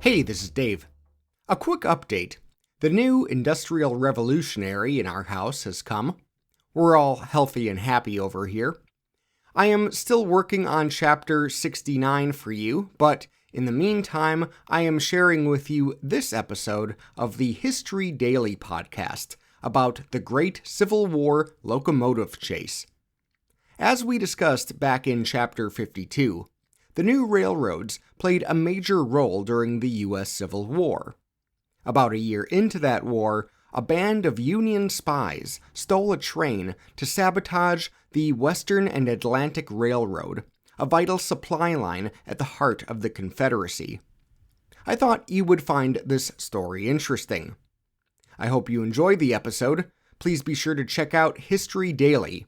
Hey, this is Dave. A quick update. The new industrial revolutionary in our house has come. We're all healthy and happy over here. I am still working on chapter 69 for you, but in the meantime, I am sharing with you this episode of the History Daily podcast about the Great Civil War locomotive chase. As we discussed back in chapter 52, the new railroads played a major role during the U.S. Civil War. About a year into that war, a band of Union spies stole a train to sabotage the Western and Atlantic Railroad, a vital supply line at the heart of the Confederacy. I thought you would find this story interesting. I hope you enjoyed the episode. Please be sure to check out History Daily.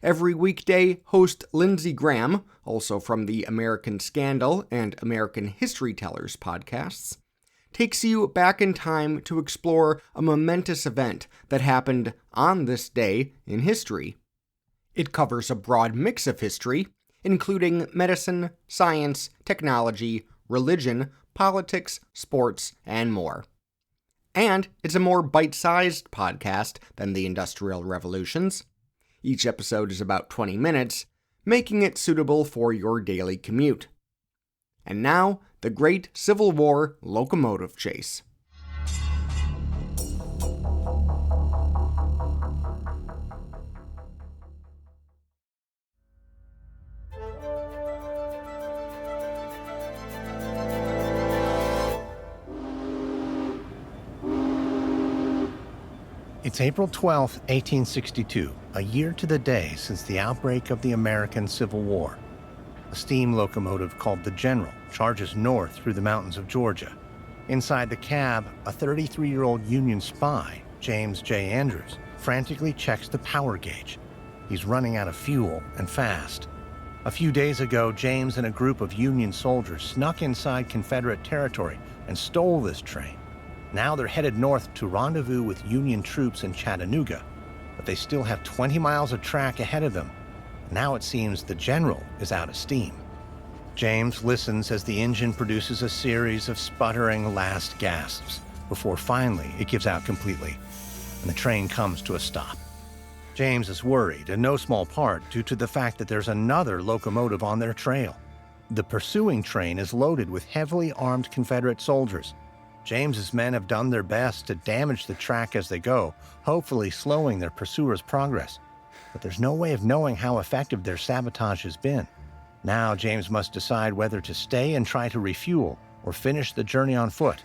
Every weekday, host Lindsey Graham, also from the American Scandal and American History Tellers podcasts, takes you back in time to explore a momentous event that happened on this day in history. It covers a broad mix of history, including medicine, science, technology, religion, politics, sports, and more. And it's a more bite-sized podcast than the Industrial Revolutions. Each episode is about 20 minutes, making it suitable for your daily commute. And now, the Great Civil War locomotive chase. It's April 12, 1862, a year to the day since the outbreak of the American Civil War. A steam locomotive called the General charges north through the mountains of Georgia. Inside the cab, a 33-year-old Union spy, James J. Andrews, frantically checks the power gauge. He's running out of fuel, and fast. A few days ago, James and a group of Union soldiers snuck inside Confederate territory and stole this train. Now they're headed north to rendezvous with Union troops in Chattanooga, but they still have 20 miles of track ahead of them. Now it seems the General is out of steam. James listens as the engine produces a series of sputtering last gasps before finally it gives out completely, and the train comes to a stop. James is worried, in no small part due to the fact that there's another locomotive on their trail. The pursuing train is loaded with heavily armed Confederate soldiers. James's men have done their best to damage the track as they go, hopefully slowing their pursuers' progress. But there's no way of knowing how effective their sabotage has been. Now James must decide whether to stay and try to refuel or finish the journey on foot.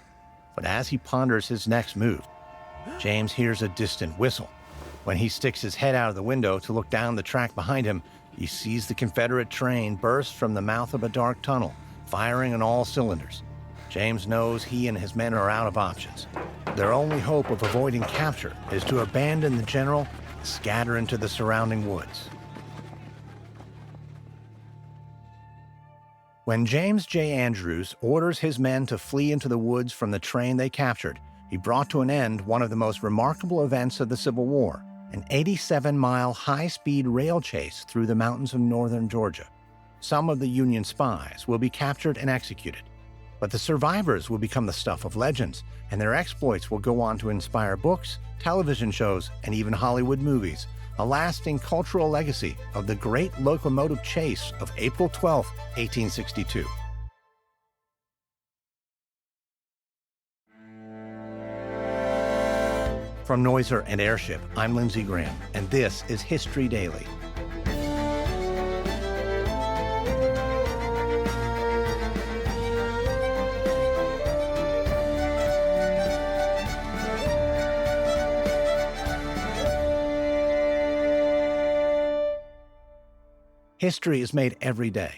But as he ponders his next move, James hears a distant whistle. When he sticks his head out of the window to look down the track behind him, he sees the Confederate train burst from the mouth of a dark tunnel, firing on all cylinders. James knows he and his men are out of options. Their only hope of avoiding capture is to abandon the General and scatter into the surrounding woods. When James J. Andrews orders his men to flee into the woods from the train they captured, he brought to an end one of the most remarkable events of the Civil War, an 87-mile high-speed rail chase through the mountains of northern Georgia. Some of the Union spies will be captured and executed. But the survivors will become the stuff of legends, and their exploits will go on to inspire books, television shows, and even Hollywood movies, a lasting cultural legacy of the great locomotive chase of April 12, 1862. From Noiser and Airship, I'm Lindsey Graham, and this is History Daily. History is made every day.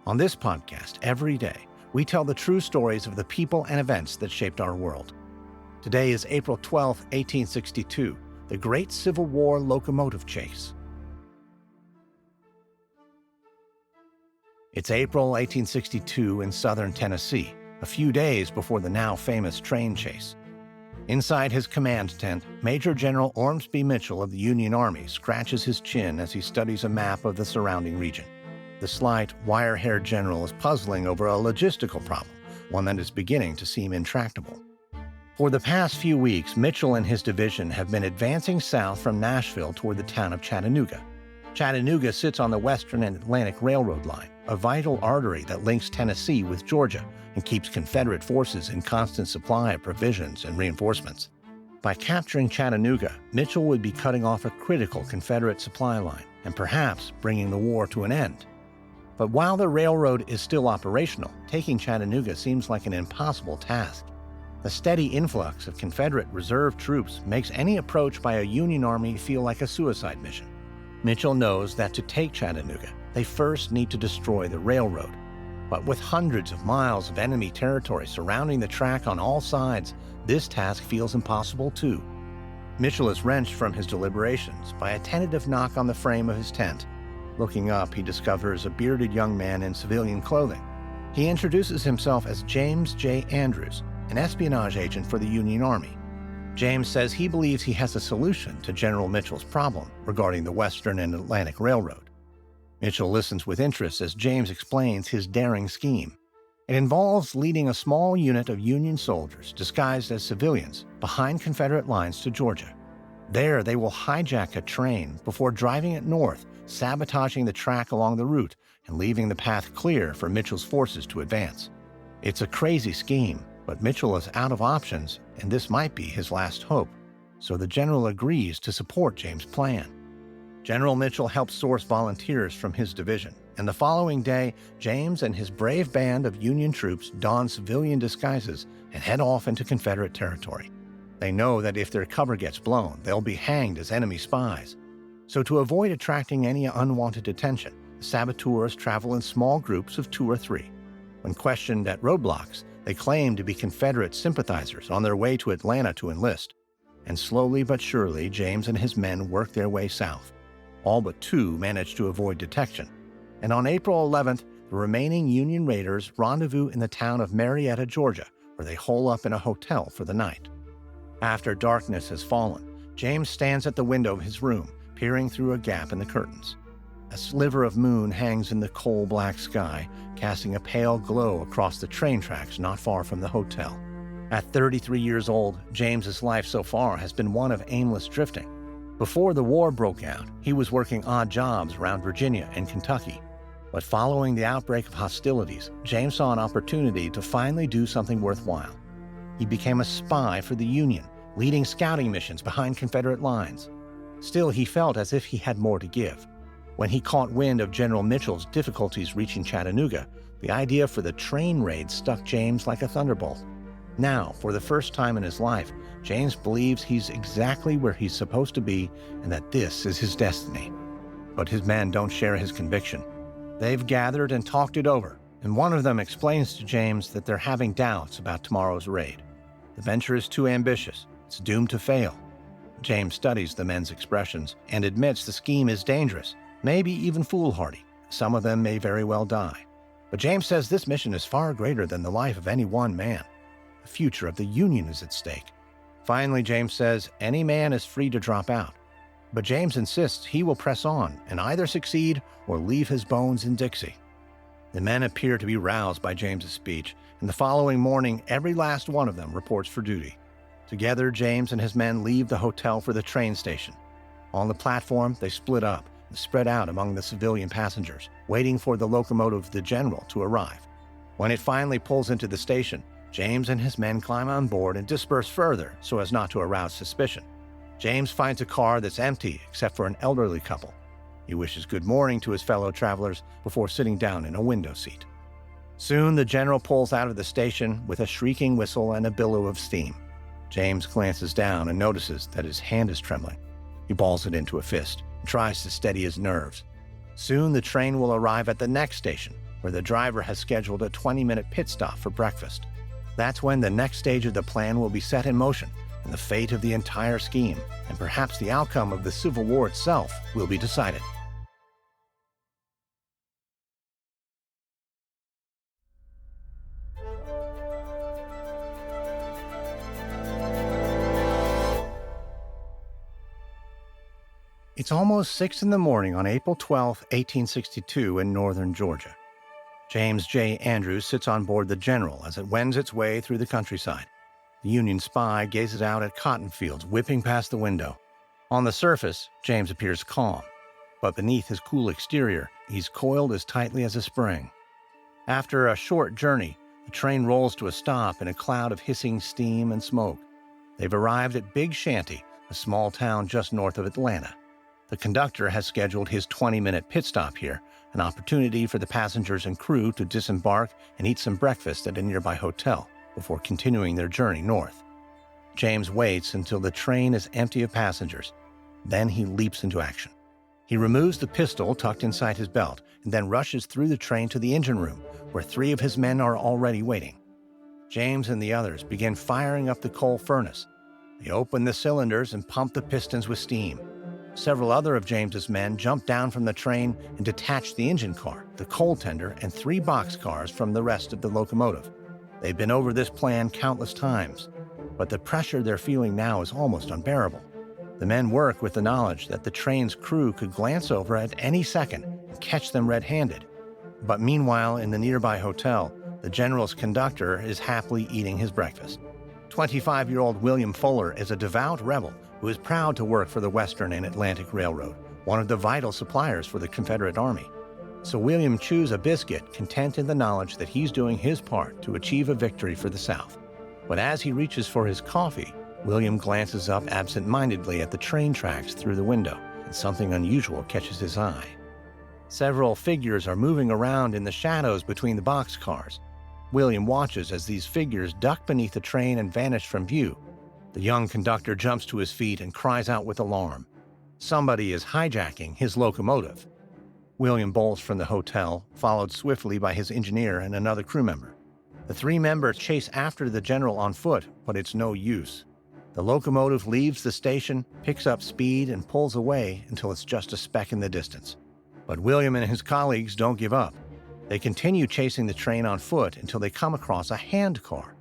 On this podcast, every day, we tell the true stories of the people and events that shaped our world. Today is April 12, 1862, the Great Civil War locomotive chase. It's April 1862 in southern Tennessee, a few days before the now famous train chase. Inside his command tent, Major General Ormsby Mitchell of the Union Army scratches his chin as he studies a map of the surrounding region. The slight, wire-haired general is puzzling over a logistical problem one that is beginning to seem intractable. For the past few weeks, Mitchell and his division have been advancing south from Nashville toward the town of Chattanooga. Chattanooga sits on the Western and Atlantic Railroad line, a vital artery that links Tennessee with Georgia and keeps Confederate forces in constant supply of provisions and reinforcements. By capturing Chattanooga, Mitchell would be cutting off a critical Confederate supply line and perhaps bringing the war to an end. But while the railroad is still operational, taking Chattanooga seems like an impossible task. The steady influx of Confederate reserve troops makes any approach by a Union army feel like a suicide mission. Mitchell knows that to take Chattanooga, they first need to destroy the railroad. But with hundreds of miles of enemy territory surrounding the track on all sides, this task feels impossible too. Mitchell is wrenched from his deliberations by a tentative knock on the frame of his tent. Looking up, he discovers a bearded young man in civilian clothing. He introduces himself as James J. Andrews, an espionage agent for the Union Army. James says he believes he has a solution to General Mitchell's problem regarding the Western and Atlantic Railroad. Mitchell listens with interest as James explains his daring scheme. It involves leading a small unit of Union soldiers disguised as civilians behind Confederate lines to Georgia. There, they will hijack a train before driving it north, sabotaging the track along the route and leaving the path clear for Mitchell's forces to advance. It's a crazy scheme, but Mitchell is out of options, and this might be his last hope. So the general agrees to support James' plan. General Mitchell helps source volunteers from his division, and the following day, James and his brave band of Union troops don civilian disguises and head off into Confederate territory. They know that if their cover gets blown, they'll be hanged as enemy spies. So to avoid attracting any unwanted attention, the saboteurs travel in small groups of 2 or 3. When questioned at roadblocks, they claim to be Confederate sympathizers on their way to Atlanta to enlist. And slowly but surely, James and his men work their way south. All but 2 manage to avoid detection. And on April 11th, the remaining Union raiders rendezvous in the town of Marietta, Georgia, where they hole up in a hotel for the night. After darkness has fallen, James stands at the window of his room, peering through a gap in the curtains. A sliver of moon hangs in the coal-black sky, casting a pale glow across the train tracks not far from the hotel. At 33 years old, James's life so far has been one of aimless drifting. Before the war broke out, he was working odd jobs around Virginia and Kentucky. But following the outbreak of hostilities, James saw an opportunity to finally do something worthwhile. He became a spy for the Union, leading scouting missions behind Confederate lines. Still, he felt as if he had more to give. When he caught wind of General Mitchell's difficulties reaching Chattanooga, the idea for the train raid struck James like a thunderbolt. Now, for the first time in his life, James believes he's exactly where he's supposed to be and that this is his destiny. But his men don't share his conviction. They've gathered and talked it over, and one of them explains to James that they're having doubts about tomorrow's raid. The venture is too ambitious. It's doomed to fail. James studies the men's expressions and admits the scheme is dangerous, maybe even foolhardy. Some of them may very well die. But James says this mission is far greater than the life of any one man. The future of the Union is at stake. Finally, James says any man is free to drop out. But James insists he will press on and either succeed or leave his bones in Dixie. The men appear to be roused by James's speech, and the following morning, every last one of them reports for duty. Together, James and his men leave the hotel for the train station. On the platform, they split up and spread out among the civilian passengers, waiting for the locomotive The General to arrive. When it finally pulls into the station, James and his men climb on board and disperse further so as not to arouse suspicion. James finds a car that's empty except for an elderly couple. He wishes good morning to his fellow travelers before sitting down in a window seat. Soon, the General pulls out of the station with a shrieking whistle and a billow of steam. James glances down and notices that his hand is trembling. He balls it into a fist and tries to steady his nerves. Soon, the train will arrive at the next station, where the driver has scheduled a 20-minute pit stop for breakfast. That's when the next stage of the plan will be set in motion, and the fate of the entire scheme, and perhaps the outcome of the Civil War itself, will be decided. It's almost 6 in the morning on April 12, 1862 in northern Georgia. James J. Andrews sits on board the General as it wends its way through the countryside. The Union spy gazes out at cotton fields whipping past the window. On the surface, James appears calm, but beneath his cool exterior, he's coiled as tightly as a spring. After a short journey, the train rolls to a stop in a cloud of hissing steam and smoke. They've arrived at Big Shanty, a small town just north of Atlanta. The conductor has scheduled his 20-minute pit stop here, an opportunity for the passengers and crew to disembark and eat some breakfast at a nearby hotel before continuing their journey north. James waits until the train is empty of passengers. Then he leaps into action. He removes the pistol tucked inside his belt and then rushes through the train to the engine room, where 3 of his men are already waiting. James and the others begin firing up the coal furnace. They open the cylinders and pump the pistons with steam. Several other of James's men jump down from the train and detach the engine car, the coal tender, and 3 boxcars from the rest of the locomotive. They've been over this plan countless times, but the pressure they're feeling now is almost unbearable. The men work with the knowledge that the train's crew could glance over at any second and catch them red-handed. But meanwhile, in the nearby hotel, the General's conductor is happily eating his breakfast. 25-year-old William Fuller is a devout rebel who is proud to work for the Western and Atlantic Railroad, one of the vital suppliers for the Confederate Army. So William chews a biscuit, content in the knowledge that he's doing his part to achieve a victory for the South. But as he reaches for his coffee, William glances up absent-mindedly at the train tracks through the window, and something unusual catches his eye. Several figures are moving around in the shadows between the boxcars. William watches as these figures duck beneath the train and vanish from view. The young conductor jumps to his feet and cries out with alarm. Somebody is hijacking his locomotive. William bolts from the hotel, followed swiftly by his engineer and another crew member. The 3 members chase after the General on foot, but it's no use. The locomotive leaves the station, picks up speed, and pulls away until it's just a speck in the distance. But William and his colleagues don't give up. They continue chasing the train on foot until they come across a handcar.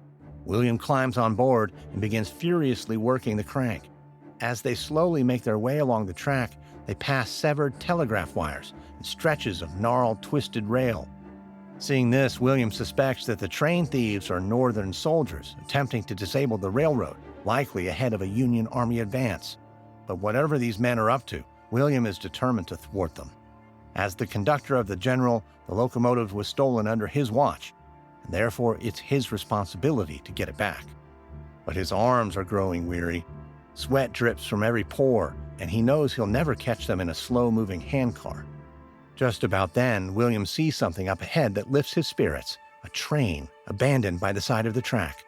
William climbs on board and begins furiously working the crank. As they slowly make their way along the track, they pass severed telegraph wires and stretches of gnarled, twisted rail. Seeing this, William suspects that the train thieves are Northern soldiers attempting to disable the railroad, likely ahead of a Union Army advance. But whatever these men are up to, William is determined to thwart them. As the conductor of the General, the locomotive was stolen under his watch, and therefore it's his responsibility to get it back. But his arms are growing weary. Sweat drips from every pore, and he knows he'll never catch them in a slow-moving handcar. Just about then, William sees something up ahead that lifts his spirits, a train abandoned by the side of the track.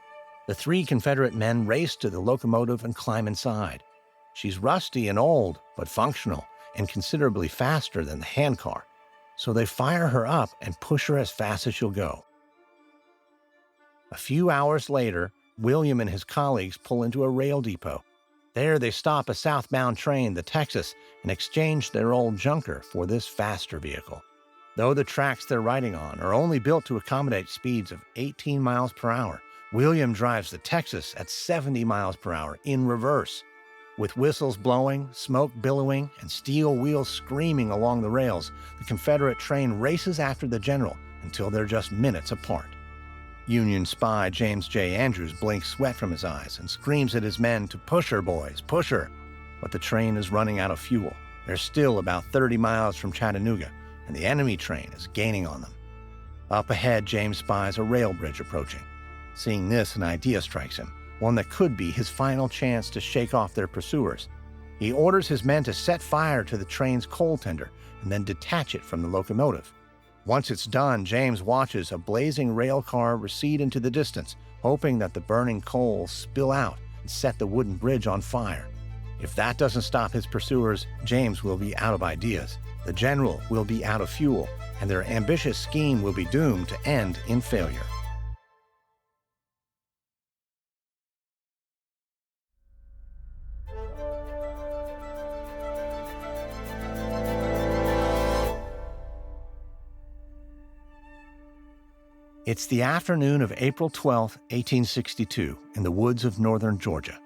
The 3 Confederate men race to the locomotive and climb inside. She's rusty and old, but functional, and considerably faster than the handcar. So they fire her up and push her as fast as she'll go. A few hours later, William and his colleagues pull into a rail depot. There they stop a southbound train, the Texas, and exchange their old junker for this faster vehicle. Though the tracks they're riding on are only built to accommodate speeds of 18 miles per hour, William drives the Texas at 70 miles per hour in reverse. With whistles blowing, smoke billowing, and steel wheels screaming along the rails, the Confederate train races after the General until they're just minutes apart. Union spy James J. Andrews blinks sweat from his eyes and screams at his men to push her, boys, push her. But the train is running out of fuel. They're still about 30 miles from Chattanooga, and the enemy train is gaining on them. Up ahead, James spies a rail bridge approaching. Seeing this, an idea strikes him, one that could be his final chance to shake off their pursuers. He orders his men to set fire to the train's coal tender and then detach it from the locomotive. Once it's done, James watches a blazing rail car recede into the distance, hoping that the burning coals spill out and set the wooden bridge on fire. If that doesn't stop his pursuers, James will be out of ideas. The General will be out of fuel, and their ambitious scheme will be doomed to end in failure. It's the afternoon of April 12, 1862, in the woods of northern Georgia.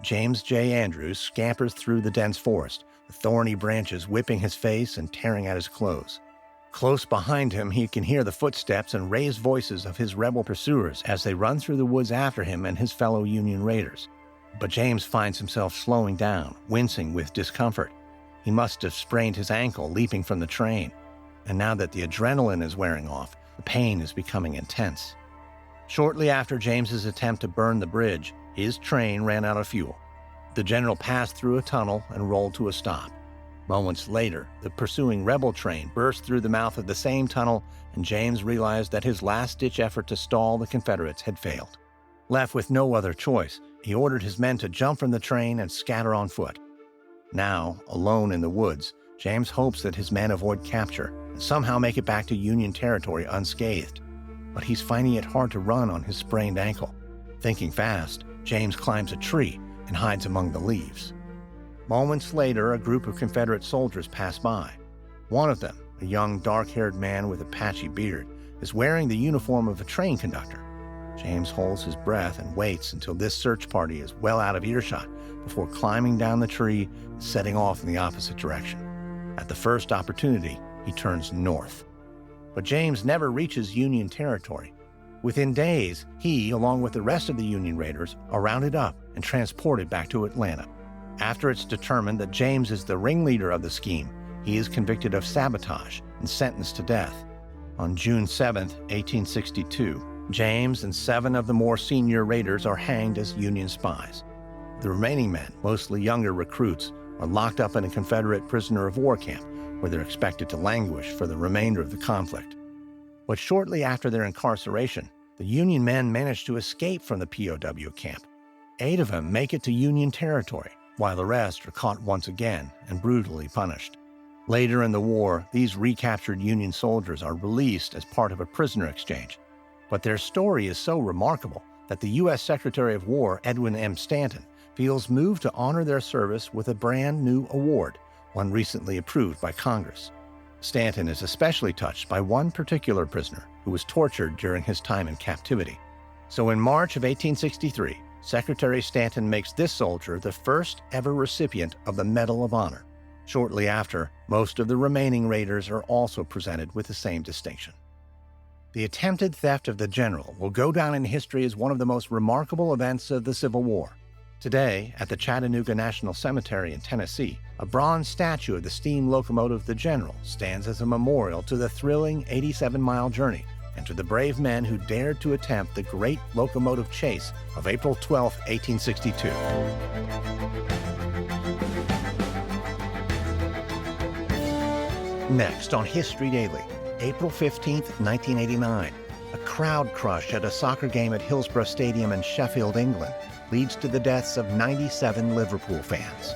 James J. Andrews scampers through the dense forest, the thorny branches whipping his face and tearing at his clothes. Close behind him, he can hear the footsteps and raised voices of his rebel pursuers as they run through the woods after him and his fellow Union raiders. But James finds himself slowing down, wincing with discomfort. He must have sprained his ankle leaping from the train. And now that the adrenaline is wearing off, the pain is becoming intense. Shortly after James's attempt to burn the bridge, his train ran out of fuel. The general passed through a tunnel and rolled to a stop. Moments later, the pursuing rebel train burst through the mouth of the same tunnel, and James realized that his last-ditch effort to stall the Confederates had failed. Left with no other choice, he ordered his men to jump from the train and scatter on foot. Now, alone in the woods, James hopes that his men avoid capture and somehow make it back to Union territory unscathed. But he's finding it hard to run on his sprained ankle. Thinking fast, James climbs a tree and hides among the leaves. Moments later, a group of Confederate soldiers pass by. One of them, a young, dark-haired man with a patchy beard, is wearing the uniform of a train conductor. James holds his breath and waits until this search party is well out of earshot before climbing down the tree and setting off in the opposite direction. At the first opportunity, he turns north. But James never reaches Union territory. Within days, he, along with the rest of the Union raiders, are rounded up and transported back to Atlanta. After it's determined that James is the ringleader of the scheme, he is convicted of sabotage and sentenced to death. On June 7, 1862, James and 7 of the more senior raiders are hanged as Union spies. The remaining men, mostly younger recruits, are locked up in a Confederate prisoner of war camp, where they're expected to languish for the remainder of the conflict. But shortly after their incarceration, the Union men manage to escape from the POW camp. 8 of them make it to Union territory, while the rest are caught once again and brutally punished. Later in the war, these recaptured Union soldiers are released as part of a prisoner exchange. But their story is so remarkable that the U.S. Secretary of War, Edwin M. Stanton, feels moved to honor their service with a brand new award, one recently approved by Congress. Stanton is especially touched by one particular prisoner who was tortured during his time in captivity. So in March of 1863, Secretary Stanton makes this soldier the first ever recipient of the Medal of Honor. Shortly after, most of the remaining raiders are also presented with the same distinction. The attempted theft of the general will go down in history as one of the most remarkable events of the Civil War. Today, at the Chattanooga National Cemetery in Tennessee, a bronze statue of the steam locomotive The General stands as a memorial to the thrilling 87-mile journey and to the brave men who dared to attempt the great locomotive chase of April 12, 1862. Next on History Daily, April 15, 1989, a crowd crush at a soccer game at Hillsborough Stadium in Sheffield, England, leads to the deaths of 97 Liverpool fans.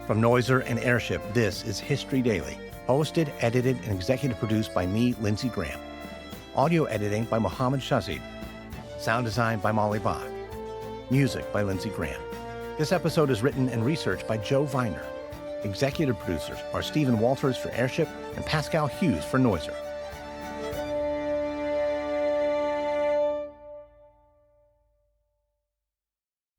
From Noiser and Airship, this is History Daily, hosted, edited, and executive produced by me, Lindsey Graham. Audio editing by Mohammed Shazid. Sound design by Molly Bach. Music by Lindsey Graham. This episode is written and researched by Joe Viner. Executive producers are Stephen Walters for Airship and Pascal Hughes for Noiser.